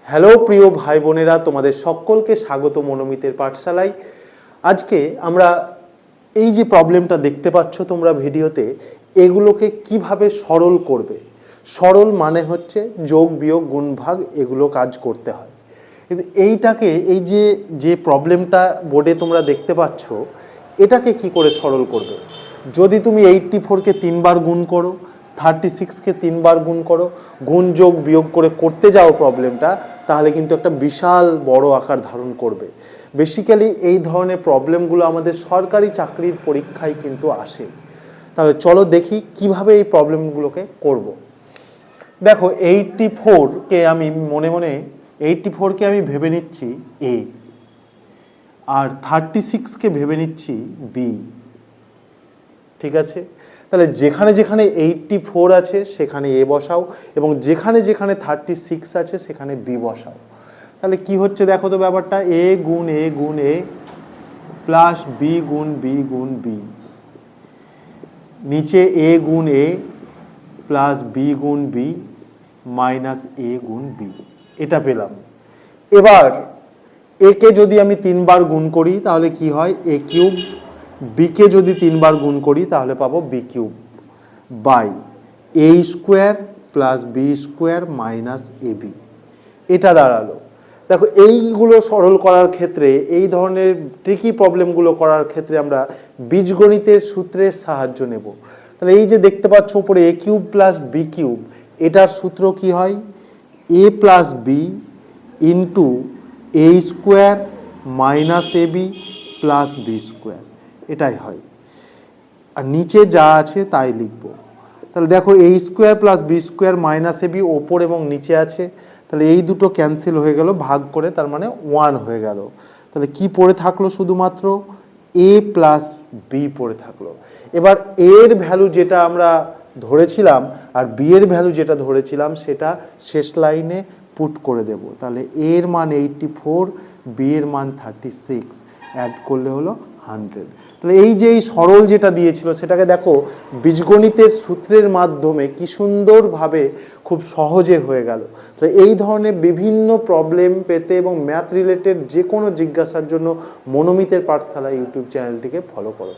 Hello প্রিয় ভাই বোনেরা, তোমাদের সকলকে স্বাগত মনোমিতের পাঠশালায়। আজকে আমরা এই যে প্রবলেমটা দেখতে পাচ্ছ তোমরা ভিডিওতে, এগুলোকে কিভাবে সরল করবে। সরল মানে হচ্ছে যোগ বিয়োগ গুণ ভাগ, এগুলো কাজ করতে হয়। কিন্তু এইটাকে এই যে প্রবলেমটা বোর্ডে তোমরা দেখতে পাচ্ছ, এটাকে কি করে সরল করবে। যদি তুমি 84কে 3 বার গুণ করো, 36কে 3 বার গুণ করো, গুণ যোগ বিয়োগ করে করতে যাও প্রবলেমটা, তাহলে কিন্তু একটা বিশাল বড় আকার ধারণ করবে। বেসিক্যালি এই ধরনের প্রবলেমগুলো আমাদের সরকারি চাকরির পরীক্ষায় কিন্তু আসে। তাহলে চলো দেখি কিভাবে এই প্রবলেমগুলোকে করব। দেখো 84কে আমি মনে মনে 84কে আমি ভেবে নিচ্ছি এ, আর 36কে ভেবে নিচ্ছি বি। ঠিক আছে, তাহলে যেখানে যেখানে 84 আছে সেখানে এ বসাও, এবং যেখানে যেখানে 36 আছে সেখানে বি বসাও। তাহলে কি হচ্ছে দেখো তো ব্যাপারটা, এ গুণ এ প্লাস বি গুণ বি, নিচে এ গুণ এ প্লাস বি গুণ বি মাইনাস এ গুণ বি, এটা পেলাম। এবার একে যদি আমি 3 বার গুণ করি তাহলে কি হয়, এ কিউব। বিকে যদি 3 বার গুণ করি তাহলে পাবো B cube by A square plus B square minus A B, এটা দাঁড়ালো। দেখো এইগুলো সরল করার ক্ষেত্রে, এই ধরনের ট্রিকি প্রবলেমগুলো করার ক্ষেত্রে আমরা বীজগণিতের সূত্রের সাহায্য নেব। তাহলে এই যে দেখতে পাচ্ছ উপরে এ কিউব প্লাস বি কিউব, এটার সূত্র কি হয়, এ plus B into A square minus A B plus B square, এটাই হয়। আর নিচে যা আছে তাই লিখব। তাহলে দেখো A square plus B square minus A B ওপর এবং নিচে আছে, তাহলে এই দুটো ক্যান্সেল হয়ে গেল ভাগ করে, তার মানে 1 হয়ে গেল। তাহলে কি পড়ে থাকলো, শুধুমাত্র এ প্লাস বি পড়ে থাকলো। এবার এর ভ্যালু যেটা আমরা ধরেছিলাম আর বি এর ভ্যালু যেটা ধরেছিলাম সেটা শেষ লাইনে পুট করে দেব। তাহলে এর মান 84, বি এর মান 36, অ্যাড করলে হলো 100। তাহলে এই যে এই সরল যেটা দিয়েছিল সেটাকে দেখো বীজগণিতের সূত্রের মাধ্যমে কি সুন্দরভাবে খুব সহজে হয়ে গেল। তো এই ধরনের বিভিন্ন প্রবলেম পেতে এবং ম্যাথ রিলেটেড যে কোনো জিজ্ঞাসার জন্য মনোমিতের পাঠশালা ইউটিউব চ্যানেলটিকে ফলো করো।